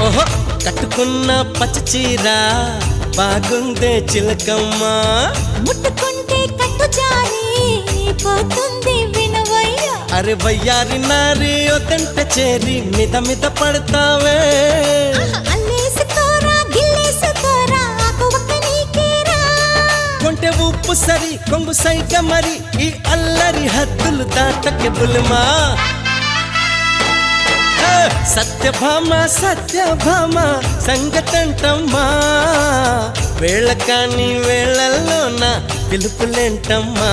ఓహో కట్టుకున్న పచ్చ చీర బాగుందే చిలకమ్మ, ముట్టుకుంటే కట్టు జారి పోతుంది వినవయ్య. అరే వయ్యారి నారి ఒదంట చేరి మిద మిద పడతావే, అల్లేసుకోరా గిల్లేసుకోరా ఆకువక్క నీకేరా. కొంటె ఉప్పు సరి కొంగు సైగ మరి ఈ అల్లరి హద్దులు దాటకే బుల్మా. సత్యభామ సత్యభామ సంగతంటమ్మా, వేళ కాని వేళల్లో నా పిలుపులేంటమ్మా.